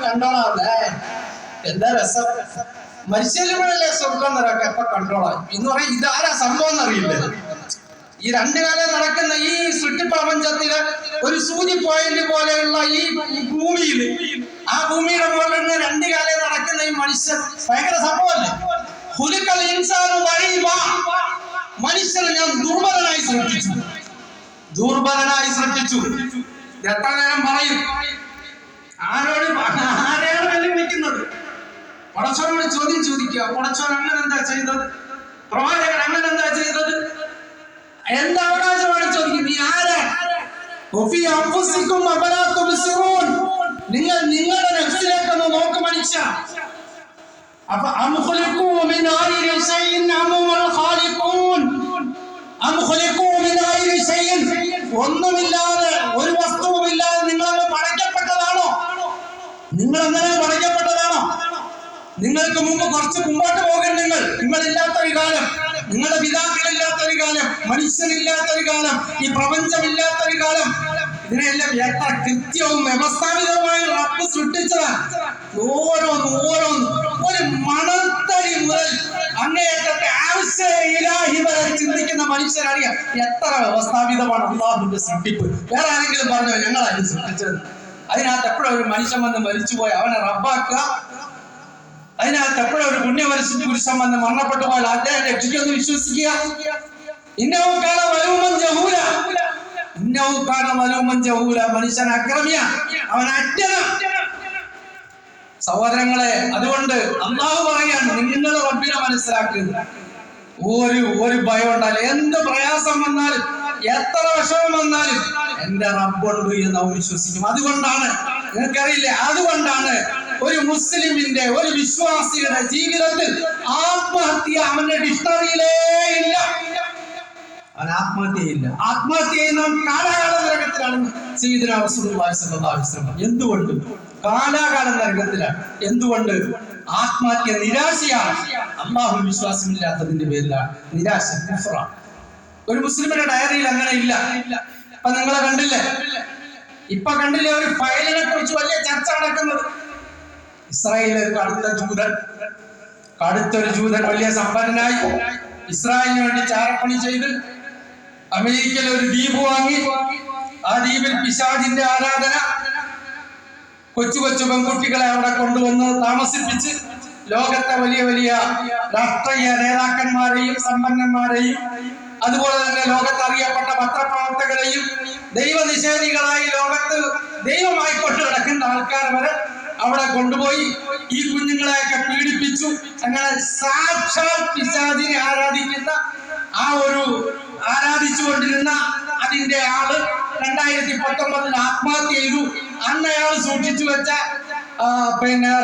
കണ്ടോളാം. എന്താ രസം, മരിച്ചല്ലേ സ്വർഗം നിറക്കെ എപ്പൊ കണ്ടോളാം എന്ന് പറയും. ഇതാരാ സംഭവം എന്നറിയില്ല. ഈ രണ്ടു കാലം നടക്കുന്ന ഈ സൃഷ്ടിപ്രപഞ്ചത്തില് ഒരു സൂചി പോയിന്റ് പോലെയുള്ള ഈ ഭൂമിയിൽ, ആ ഭൂമിയുടെ മുകളിൽ രണ്ടു കാലം നടക്കുന്ന ഈ മനുഷ്യൻ ഭയങ്കര സംഭവമല്ലേ. ഹുലുക്കൽ ഇൻസാനു ദഈഫാ, മനുഷ്യനെ ഞാൻ ദുർബലനായി സൃഷ്ടിച്ചു, ദുർബലനായി സൃഷ്ടിച്ചു. എത്ര നേരം പറയും, ആരെയാണ് വെല്ലുവിളിക്കുന്നത്? പടച്ചോനോട് ചോദ്യം ചോദിക്കുക, പടച്ചോൻ അങ്ങനെ എന്താ ചെയ്തത്, പ്രവാചകൻ അങ്ങനെ എന്താ ചെയ്തത്, എന്താ അവകാശമാണ് ചോദിക്കുന്നത്? നീ ആരാ? നിങ്ങൾ നിങ്ങളുടെ നഫ്സിലേക്കൊന്ന് നോക്ക് മനുഷ്യ. അപ്പൊ ഒന്നുമില്ലാതെ, ഒരു വസ്തുവുമില്ലാതെ നിങ്ങളങ്ങ് പടയ്ക്കപ്പെട്ടതാണോ? നിങ്ങൾ അങ്ങനെ പടയ്ക്കപ്പെട്ടതാണോ? നിങ്ങൾക്ക് മുമ്പ് കുറച്ച് മുമ്പോട്ട് പോകേണ്ട നിങ്ങളില്ലാത്തൊരു കാലം, നിങ്ങളുടെ പിതാക്കളില്ലാത്തൊരു കാലം, മനുഷ്യനില്ലാത്തൊരു കാലം, ഈ പ്രപഞ്ചമില്ലാത്തൊരു കാലം, ഇതിനെല്ലാം എത്ര കൃത്യവും വ്യവസ്ഥാപിതവുമായി റബ്ബ് സൃഷ്ടിച്ചതാണ്. ഓരോന്ന് ഒരു മണൽത്തരി മുതൽ അങ്ങേയറ്റത്തെ ഇലാഹി വരെ ചിന്തിക്കുന്ന മനുഷ്യരറിയാം എത്ര വ്യവസ്ഥാപിതമാണ് അല്ലാഹുവിന്റെ സൃഷ്ടിപ്പ്. വേറെ ആരെങ്കിലും പറഞ്ഞോ ഞങ്ങളായിരുന്നു സൃഷ്ടിച്ചത്? അതിനകത്ത് എപ്പോഴും ഒരു മനുഷ്യൻ വന്ന് മരിച്ചുപോയി അവനെ റബ്ബാക്കുക, അതിനകത്ത് എപ്പോഴും ഒരു പുരുഷൻ വന്ന് മരണപ്പെട്ടു പോയാൽ അദ്ദേഹം രക്ഷിക്കുമെന്ന് വിശ്വസിക്കുക. മനുഷ്യൻ അക്രമിയ, അവൻ അജ്ഞന. സഹോദരങ്ങളെ, അതുകൊണ്ട് അല്ലാഹു പറയാണ്, നിങ്ങൾ റബ്ബിനെ മനസ്സിലാക്കുക. ഒരു ഭയം ഉണ്ടായാലും, എന്ത് പ്രയാസം വന്നാലും, എത്ര വിഷമം വന്നാലും എന്റെ റബ്ബുണ്ട് എന്ന് അവൻ വിശ്വസിക്കും. അതുകൊണ്ടാണ്, നിങ്ങൾക്കറിയില്ലേ, അതുകൊണ്ടാണ് ഒരു മുസ്ലിമിന്റെ, ഒരു വിശ്വാസിയുടെ ജീവിതത്തിൽ ആത്മഹത്യ അവന്റെ ഡിക്ഷണറിയിലേ ഇല്ല. അവൻ ആത്മഹത്യയില്ല. ആത്മഹത്യ ചെയ്യുന്നവൻ കാലാകാല നരകത്തിലാണ് സയ്യിദുനാ റസൂലുള്ളാഹി സ്വല്ലല്ലാഹു അലൈഹി വസല്ലം. എന്തുകൊണ്ട്? കാലാകാല നരകത്തിലാണ്. എന്തുകൊണ്ട്? ആത്മഹത്യ നിരാശയാണ്. അല്ലാഹു വിശ്വാസമില്ലാത്തതിന്റെ പേരിലാണ് നിരാശ, കുഫ്റാണ്. ഒരു മുസ്ലിമിന്റെ ഡയറിയിൽ അങ്ങനെ ഇല്ല. അപ്പൊ നിങ്ങളെ കണ്ടില്ലേ, ഇപ്പൊ കണ്ടില്ലേ ഒരു ഫയലിനെ കുറിച്ച് വലിയ ചർച്ച നടക്കുന്നത്? ഇസ്രായേലിൽ കടുത്തൊരു ജൂതൻ വലിയ സമ്പന്നനായി ഇസ്രായേലിന് വേണ്ടി ചാരപ്പണി ചെയ്ത് അമേരിക്കയിൽ ഒരു ദ്വീപ് വാങ്ങി. ആ ദ്വീപിൽ പിശാചിന്റെ ആരാധന, കൊച്ചു പെൺകുട്ടികളെ അവിടെ കൊണ്ടുവന്ന് താമസിപ്പിച്ച് ലോകത്തെ വലിയ രാഷ്ട്രീയ നേതാക്കന്മാരെയും സമ്പന്നന്മാരെയും അതുപോലെ തന്നെ ലോകത്ത് അറിയപ്പെട്ട പത്രപ്രവർത്തകരെയും ദൈവനിഷേധികളായി ലോകത്ത് ദൈവമായി കൊണ്ടു നടക്കുന്ന ആൾക്കാർ വരെ അവിടെ കൊണ്ടുപോയി ഈ കുഞ്ഞുങ്ങളെയൊക്കെ പീഡിപ്പിച്ചു. അങ്ങനെ സാക്ഷാൽ പിശാചിനെ ആരാധിച്ചുകൊണ്ടിരുന്ന അതിന്റെ ആള് 2019 ആത്മഹത്യ ചെയ്തു. അന്ന് അയാൾ സൂക്ഷിച്ചു വെച്ച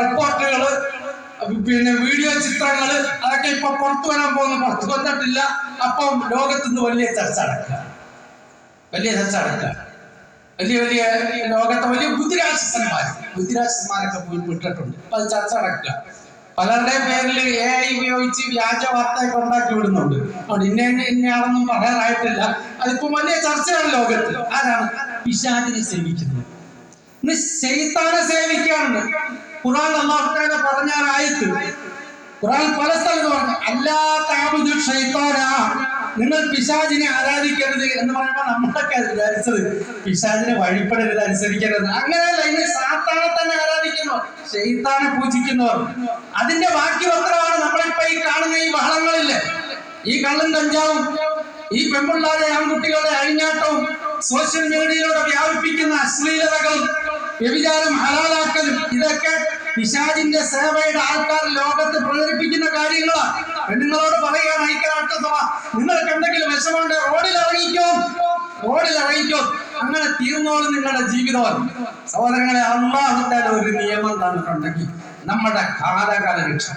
റിപ്പോർട്ടുകള്, വീഡിയോ ചിത്രങ്ങള്, അതൊക്കെ ഇപ്പൊ പുറത്തു വരാൻ പോകുന്നു. പുറത്തു വന്നിട്ടില്ല. അപ്പം ലോകത്തുനിന്ന് വലിയ ചർച്ച നടക്കുക. വലിയ ലോകത്തെ വലിയ ബുദ്ധിരാക്ഷസന്മാരൊക്കെ പോയി വിട്ടിട്ടുണ്ട്. അപ്പൊ അത് ചർച്ച നടക്കുക. പലരുടെയും പേരിൽ AI ഉപയോഗിച്ച് വ്യാജ വാർത്തയൊക്കെ ഉണ്ടാക്കി വിടുന്നുണ്ട്. അതുകൊണ്ട് ഇന്നയാളൊന്നും പറയാനായിട്ടില്ല. അതിപ്പോ വലിയ ചർച്ചയാണ് ലോകത്ത്. ആരാണ് പിശാചിനെ സേവിക്കുന്നത്? ഇന്ന് ശൈത്താനെ സേവിക്കാറുണ്ട്. ഖുർആൻ അല്ലാഹു തആല പറഞ്ഞ ആയത്ത്, ഖുർആൻ പല സ്ഥലത്ത് പറഞ്ഞു, അല്ലാ തഅബുദു ശൈത്താന, നിങ്ങൾ പിശാചിനെ ആരാധിക്കരുത് എന്ന് പറയുമ്പോൾ നമ്മളൊക്കെ വിചാരിച്ചത് പിശാചിനെ വഴിപ്പെടരുത്, അനുസരിക്കരുത്. അങ്ങനെയല്ല. ഇന്ന് സാത്താനെ തന്നെ ആരാധിക്കുന്നവർ, ശൈത്താനെ പൂജിക്കുന്നവർ, അതിന്റെ ബാക്കി പത്രമാണ് നമ്മളിപ്പോ ഈ കാണുന്ന ഈ ബഹളങ്ങളില്ലേ, ഈ കള്ളും കഞ്ചാവും, ഈ പെൺപിള്ളാരെ ആൺകുട്ടികളുടെ അഴിഞ്ഞാട്ടവും, സോഷ്യൽ മീഡിയയിലൂടെ വ്യാപിപ്പിക്കുന്ന അശ്ലീലതകളും, വ്യഭിചാരം ഹലാലാക്കലും, ഇതൊക്കെ പിശാചിന്റെ സേവയുടെ ആൾക്കാർ ലോകത്ത് പ്രചരിപ്പിക്കുന്ന കാര്യങ്ങളാണ്. പെണ്ണുങ്ങളോട് പറയാൻ ഐക്യരാഷ്ട്രസഭ, നിങ്ങൾക്ക് എന്തെങ്കിലും വിഷമമുണ്ട് റോഡിൽ ഇറങ്ങിക്കോ, അങ്ങനെ തീർന്നോളും നിങ്ങളുടെ ജീവിതം. സഹോദരങ്ങളെ, അല്ലാഹു തആല ഒരു നിയമം തന്നിട്ടുണ്ടെങ്കിൽ നമ്മുടെ കാലാകാല രക്ഷ